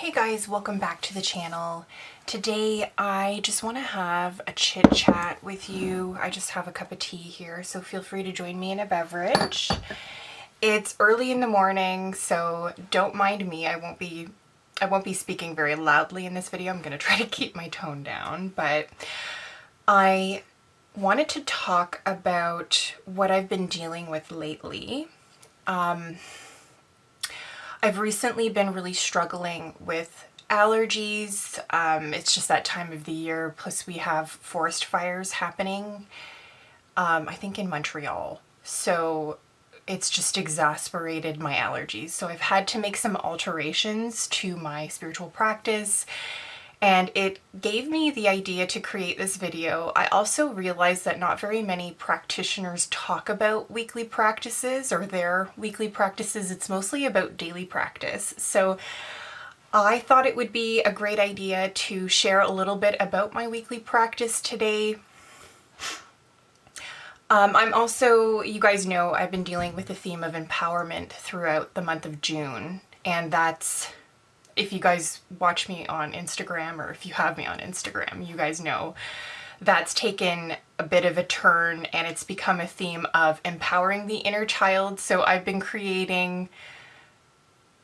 Hey guys, welcome back to the channel. Today I just want to have a chit chat with you. I just have a cup of tea here, so feel free to join me in a beverage. It's early in the morning, so don't mind me. I won't be speaking very loudly in this video. I'm going to try to keep my tone down, but I wanted to talk about what I've been dealing with lately. I've recently been really struggling with allergies. It's just that time of the year, plus we have forest fires happening, I think in Montreal. So it's just exasperated my allergies. So I've had to make some alterations to my spiritual practice, and it gave me the idea to create this video. I also realized that not very many practitioners talk about weekly practices or their weekly practices. It's mostly about daily practice. So I thought it would be a great idea to share a little bit about my weekly practice today. I'm also, you guys know, I've been dealing with the theme of empowerment throughout the month of June, and that's, if you guys watch me on Instagram, or if you have me on Instagram, you guys know that's taken a bit of a turn and it's become a theme of empowering the inner child. So I've been creating,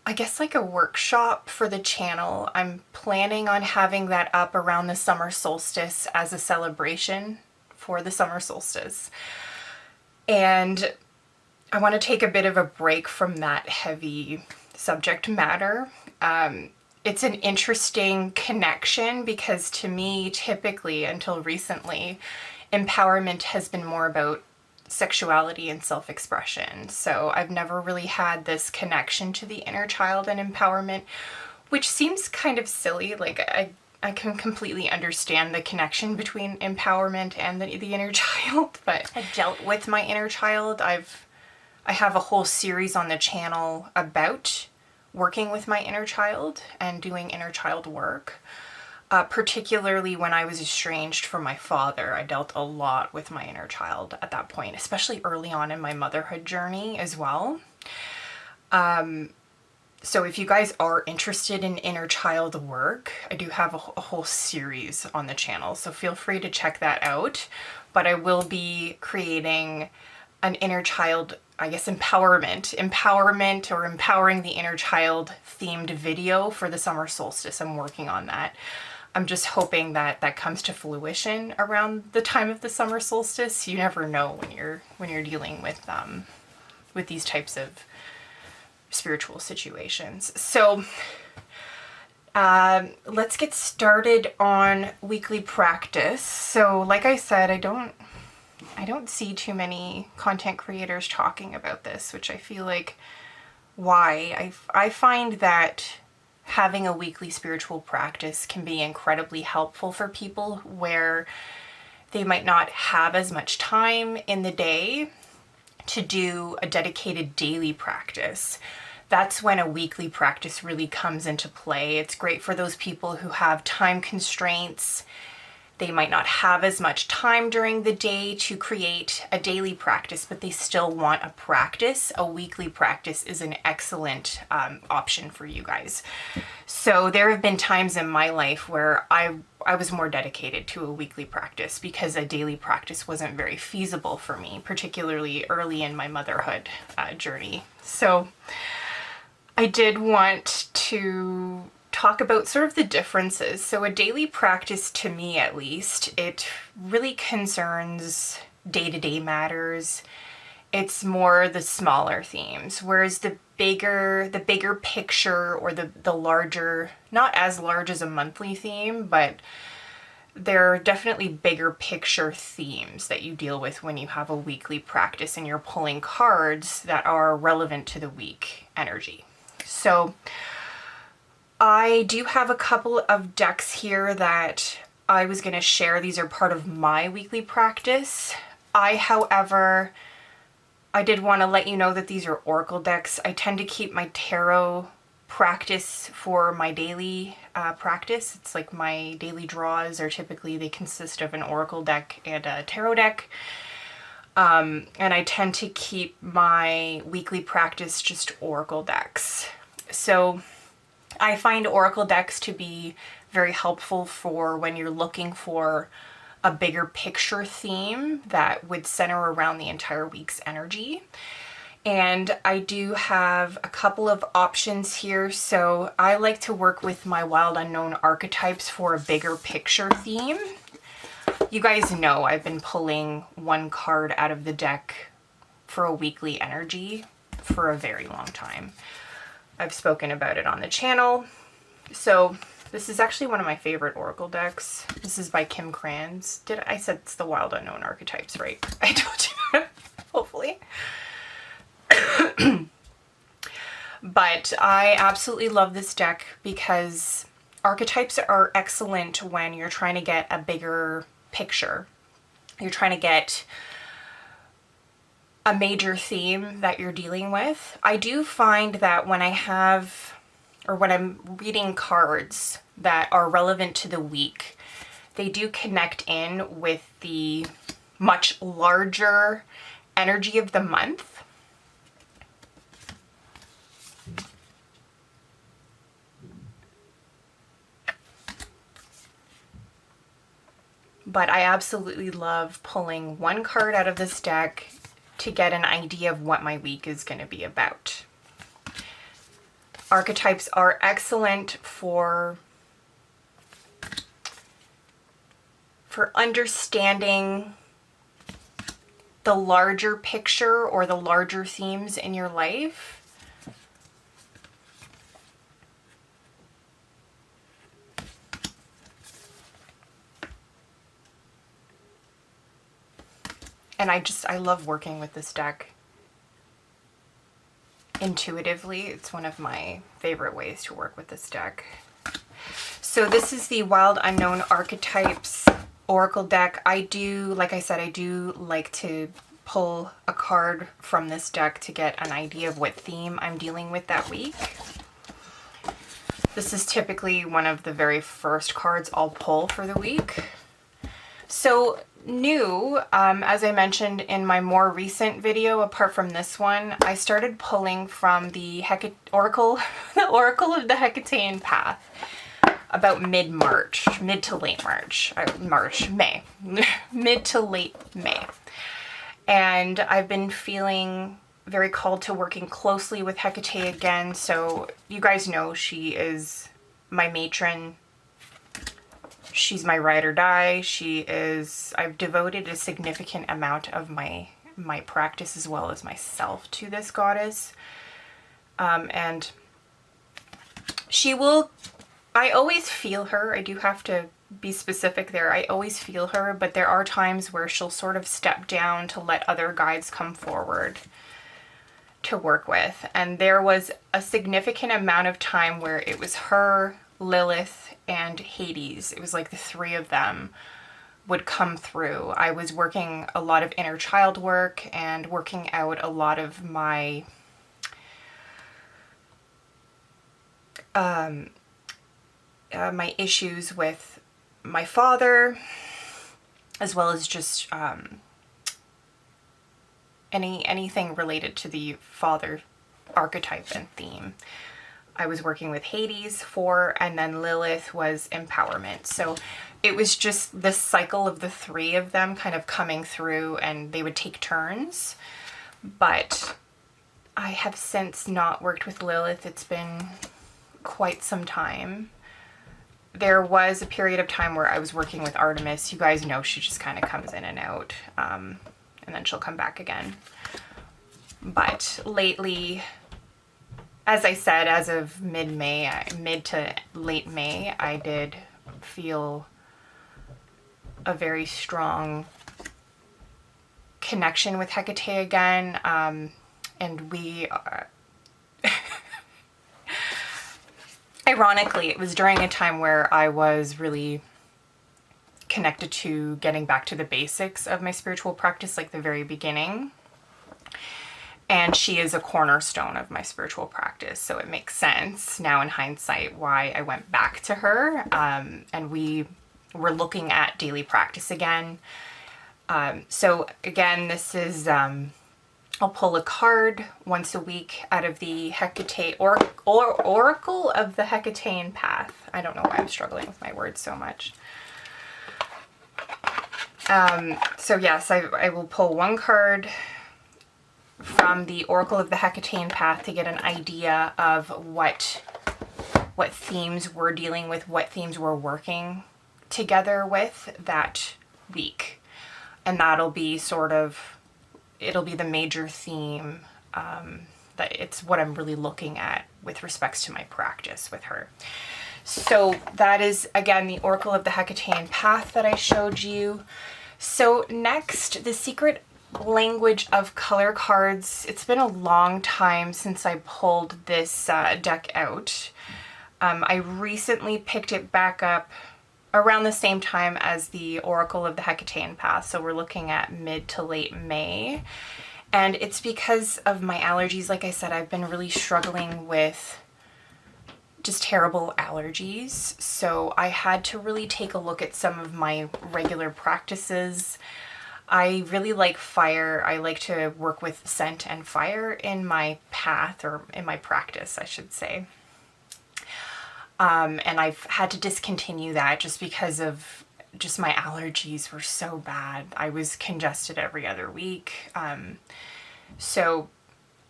I guess, like a workshop for the channel. I'm planning on having that up around the summer solstice as a celebration for the summer solstice. And I want to take a bit of a break from that heavy subject matter. It's an interesting connection because to me, typically, until recently, empowerment has been more about sexuality and self-expression. So I've never really had this connection to the inner child and empowerment, which seems kind of silly. Like I can completely understand the connection between empowerment and the inner child, but I dealt with my inner child. I have a whole series on the channel about working with my inner child and doing inner child work. Particularly when I was estranged from my father, I dealt a lot with my inner child at that point, especially early on in my motherhood journey as well. So if you guys are interested in inner child work, I do have a whole series on the channel, so feel free to check that out. But I will be creating an inner child, I guess, empowerment or empowering the inner child themed video for the summer solstice. I'm working on that. I'm just hoping that that comes to fruition around the time of the summer solstice. You never know when you're dealing with these types of spiritual situations. So let's get started on weekly practice. So like I said, I don't see too many content creators talking about this, which I feel like why. I find that having a weekly spiritual practice can be incredibly helpful for people where they might not have as much time in the day to do a dedicated daily practice. That's when a weekly practice really comes into play. It's great for those people who have time constraints. They might not have as much time during the day to create a daily practice, but they still want a practice. A weekly practice is an excellent option for you guys. So there have been times in my life where I was more dedicated to a weekly practice because a daily practice wasn't very feasible for me, particularly early in my motherhood journey. So I did want to talk about sort of the differences. So a daily practice, to me at least, it really concerns day-to-day matters. It's more the smaller themes, whereas the bigger picture, or the larger, not as large as a monthly theme, but there are definitely bigger picture themes that you deal with when you have a weekly practice and you're pulling cards that are relevant to the week energy. So I do have a couple of decks here that I was going to share. These are part of my weekly practice. However, I did want to let you know that these are oracle decks. I tend to keep my tarot practice for my daily practice. It's like my daily draws are typically, they consist of an oracle deck and a tarot deck. And I tend to keep my weekly practice just oracle decks. So I find oracle decks to be very helpful for when you're looking for a bigger picture theme that would center around the entire week's energy. And I do have a couple of options here. So I like to work with my Wild Unknown Archetypes for a bigger picture theme. You guys know I've been pulling one card out of the deck for a weekly energy for a very long time. I've spoken about it on the channel. So this is actually one of my favorite oracle decks. This is by Kim Kranz. I said it's the Wild Unknown Archetypes, right? I told you, hopefully. But I absolutely love this deck because archetypes are excellent when you're trying to get a bigger picture. You're trying to get a major theme that you're dealing with. I do find that when I'm reading cards that are relevant to the week, they do connect in with the much larger energy of the month. But I absolutely love pulling one card out of this deck to get an idea of what my week is going to be about. Archetypes are excellent for understanding the larger picture or the larger themes in your life. And I love working with this deck intuitively. It's one of my favorite ways to work with this deck. So this is the Wild Unknown Archetypes Oracle deck. Like I said, I do like to pull a card from this deck to get an idea of what theme I'm dealing with that week. This is typically one of the very first cards I'll pull for the week. So new, as I mentioned in my more recent video, apart from this one, I started pulling from the Oracle of the Hekatean path about mid-March, mid to late May, mid to late May. And I've been feeling very called to working closely with Hecate again. So you guys know she is my matron. She's my ride or die. I've devoted a significant amount of my practice as well as myself to this goddess. And I always feel her. I do have to be specific there. I always feel her, but there are times where she'll sort of step down to let other guides come forward to work with. And there was a significant amount of time where it was her, Lilith, and Hades. It was like the three of them would come through. I was working a lot of inner child work and working out a lot of my my issues with my father, as well as just anything related to the father archetype and theme. I was working with Hades for, and then Lilith was empowerment. So it was just this cycle of the three of them kind of coming through, and they would take turns. But I have since not worked with Lilith. It's been quite some time. There was a period of time where I was working with Artemis. You guys know she just kind of comes in and out, and then she'll come back again. But lately, as I said, as of mid to late May, I did feel a very strong connection with Hecate again, and we ironically, it was during a time where I was really connected to getting back to the basics of my spiritual practice, like the very beginning. And she is a cornerstone of my spiritual practice. So it makes sense now in hindsight why I went back to her. And we were looking at daily practice again. So again, this is I'll pull a card once a week out of the Hecate or Oracle of the Hekatean Path. I don't know why I'm struggling with my words so much. So yes, I will pull one card from the Oracle of the Hekatean Path to get an idea of what themes we're dealing with, what themes we're working together with that week. And that'll be it'll be the major theme, that it's what I'm really looking at with respects to my practice with her. So that is, again, the Oracle of the Hekatean Path that I showed you. So next, the Secret Language of Color cards. It's been a long time since I pulled this deck out. I recently picked it back up around the same time as the Oracle of the Hekatean Path. So we're looking at mid to late May. And it's because of my allergies. Like I said, I've been really struggling with just terrible allergies. So I had to really take a look at some of my regular practices. I really like fire. I like to work with scent and fire in my path, or in my practice, I should say. And I've had to discontinue that just because of just my allergies were so bad. I was congested every other week. So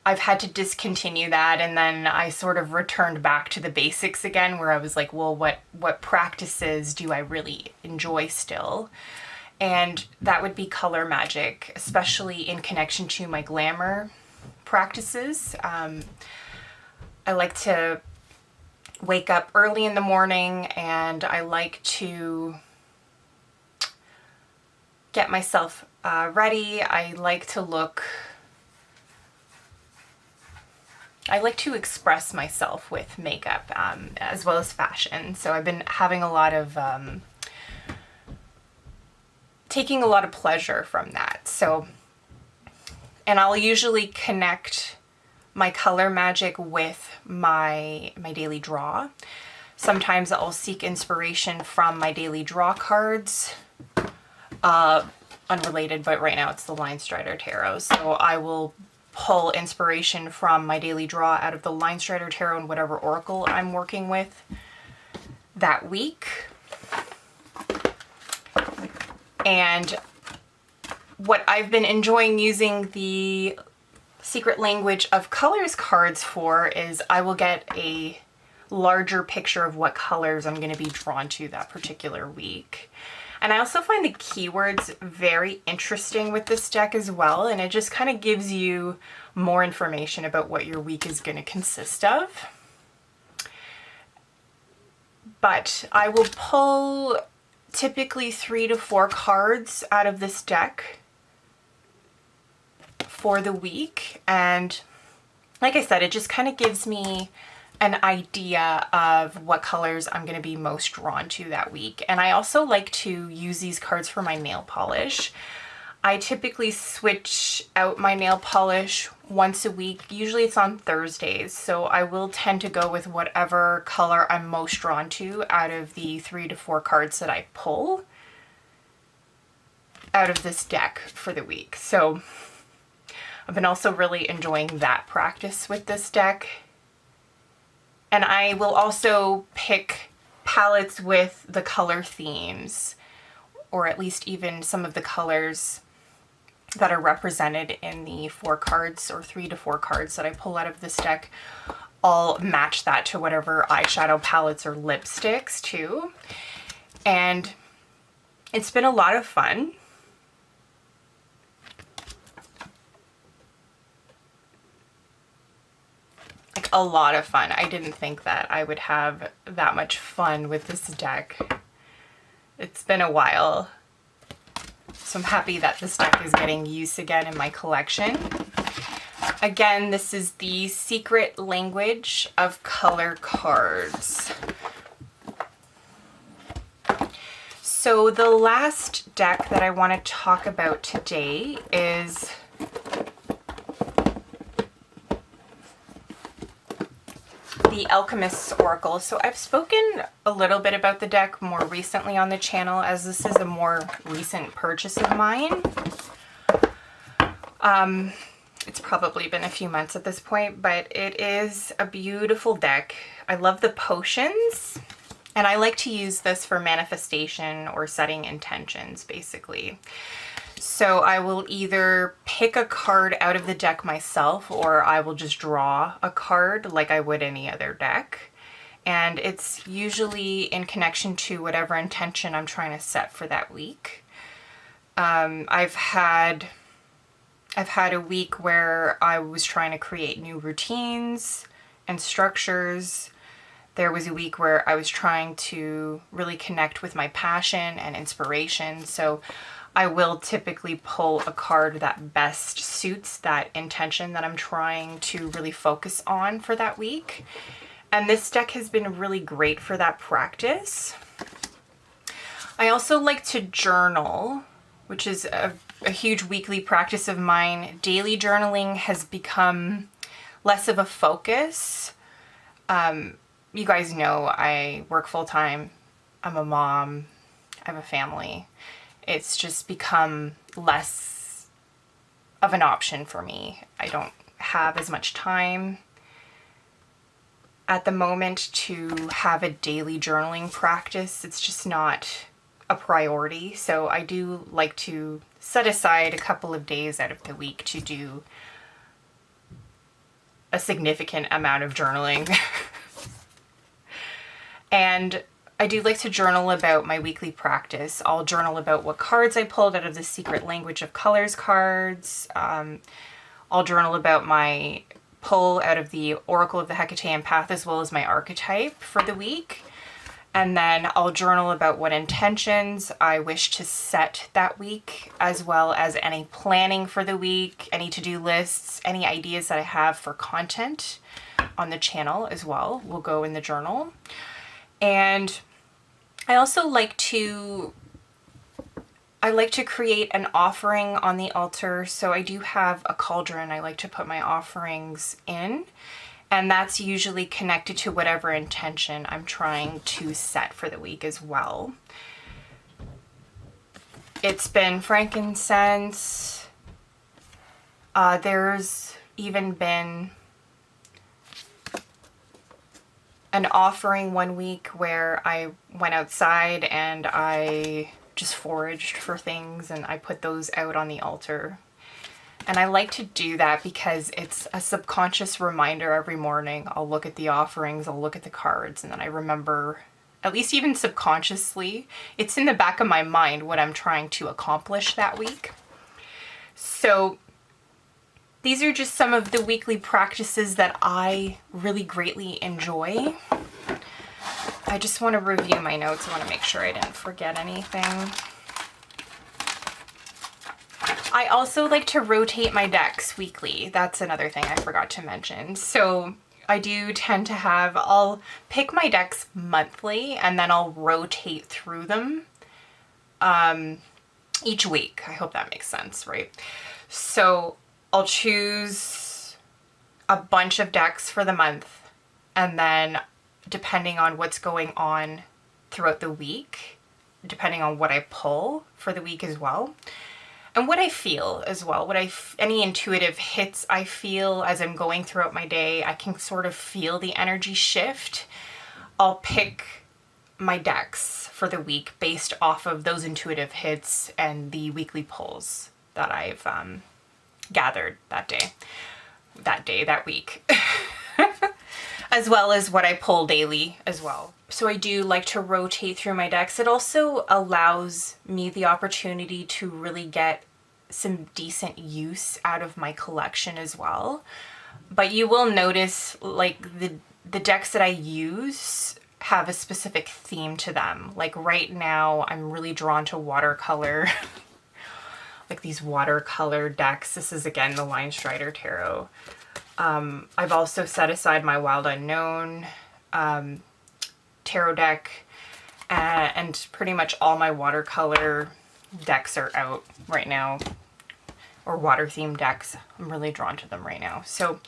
I've had to discontinue that, and then I sort of returned back to the basics again, where I was like, well, what practices do I really enjoy still? And that would be color magic, especially in connection to my glamour practices. I like to wake up early in the morning, and I like to get myself ready. I like to express myself with makeup, as well as fashion. So I've been having a lot of, taking a lot of pleasure from that. So, and I'll usually connect my color magic with my daily draw. Sometimes I'll seek inspiration from my daily draw cards, unrelated, but right now it's the Line Strider Tarot. So I will pull inspiration from my daily draw out of the Line Strider Tarot and whatever oracle I'm working with that week. And what I've been enjoying using the Secret Language of Colors cards for is I will get a larger picture of what colors I'm going to be drawn to that particular week. And I also find the keywords very interesting with this deck as well, and it just kind of gives you more information about what your week is going to consist of. But I will pull typically 3 to 4 cards out of this deck for the week, and like I said, it just kind of gives me an idea of what colors I'm going to be most drawn to that week. And I also like to use these cards for my nail polish. I typically switch out my nail polish once a week. Usually it's on Thursdays, so I will tend to go with whatever color I'm most drawn to out of the 3 to 4 cards that I pull out of this deck for the week. So I've been also really enjoying that practice with this deck. And I will also pick palettes with the color themes, or at least even some of the colors that are represented in the 4 cards or 3 to 4 cards that I pull out of this deck. I'll match that to whatever eyeshadow palettes or lipsticks too. And it's been a lot of fun. Like a lot of fun. I didn't think that I would have that much fun with this deck. It's been a while. So I'm happy that this deck is getting use again in my collection. Again, this is the Secret Language of Color cards. So the last deck that I want to talk about today is the Alchemist's Oracle. So I've spoken a little bit about the deck more recently on the channel, as this is a more recent purchase of mine. It's probably been a few months at this point, but it is a beautiful deck. I love the potions, and I like to use this for manifestation or setting intentions, basically. So I will either pick a card out of the deck myself, or I will just draw a card like I would any other deck. And it's usually in connection to whatever intention I'm trying to set for that week. I've had a week where I was trying to create new routines and structures. There was a week where I was trying to really connect with my passion and inspiration. So I will typically pull a card that best suits that intention that I'm trying to really focus on for that week. And this deck has been really great for that practice. I also like to journal, which is a huge weekly practice of mine. Daily journaling has become less of a focus. You guys know I work full-time. I'm a mom. I have a family. It's just become less of an option for me. I don't have as much time at the moment to have a daily journaling practice. It's just not a priority. So I do like to set aside a couple of days out of the week to do a significant amount of journaling. And I do like to journal about my weekly practice. I'll journal about what cards I pulled out of the Secret Language of Colors cards. I'll journal about my pull out of the Oracle of the Hekatean Path, as well as my archetype for the week. And then I'll journal about what intentions I wish to set that week, as well as any planning for the week, any to-do lists, any ideas that I have for content on the channel as well will go in the journal. And I also like to create an offering on the altar. So I do have a cauldron I like to put my offerings in. And that's usually connected to whatever intention I'm trying to set for the week as well. It's been frankincense. There's even been an offering one week where I went outside and I just foraged for things and I put those out on the altar. And I like to do that because it's a subconscious reminder every morning. I'll look at the offerings, I'll look at the cards, and then I remember, at least even subconsciously, it's in the back of my mind what I'm trying to accomplish that week. So these are just some of the weekly practices that I really greatly enjoy. I just want to review my notes. I want to make sure I didn't forget anything. I also like to rotate my decks weekly. That's another thing I forgot to mention. So I do tend to I'll pick my decks monthly and then I'll rotate through them each week. I hope that makes sense, right? So I'll choose a bunch of decks for the month, and then depending on what's going on throughout the week, depending on what I pull for the week as well, and what I feel as well, any intuitive hits I feel as I'm going throughout my day, I can sort of feel the energy shift. I'll pick my decks for the week based off of those intuitive hits and the weekly pulls that I've gathered that week, as well as what I pull daily as well. So I do like to rotate through my decks. It also allows me the opportunity to really get some decent use out of my collection as well. But you will notice, like, the decks that I use have a specific theme to them. Like right now, I'm really drawn to watercolor, like these watercolor decks. This is again the Line Strider Tarot. I've also set aside my Wild Unknown tarot deck, and pretty much all my watercolor decks are out right now, or water themed decks. I'm really drawn to them right now. So,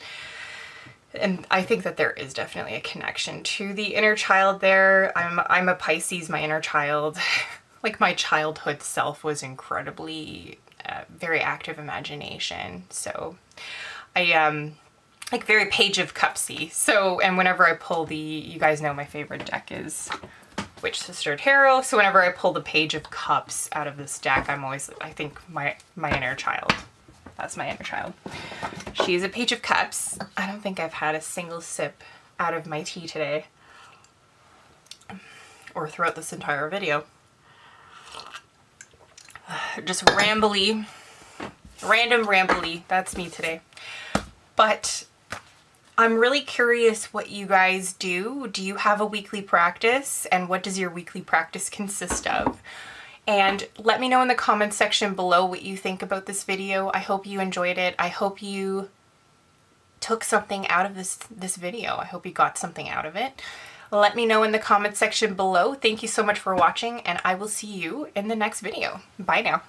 and I think that there is definitely a connection to the inner child there. I'm a Pisces, my inner child, like my childhood self was incredibly very active imagination. So I like very Page of Cupsy. So, and whenever I pull you guys know my favorite deck is Witch Sister Tarot. So whenever I pull the Page of Cups out of this deck, I think my inner child. That's my inner child. She's a Page of Cups. I don't think I've had a single sip out of my tea today or throughout this entire video. Just random rambly. That's me today. But I'm really curious what you guys do. Do you have a weekly practice? And what does your weekly practice consist of? And let me know in the comments section below what you think about this video. I hope you enjoyed it. I hope you took something out of this video. I hope you got something out of it. Let me know in the comments section below. Thank you so much for watching, and I will see you in the next video. Bye now.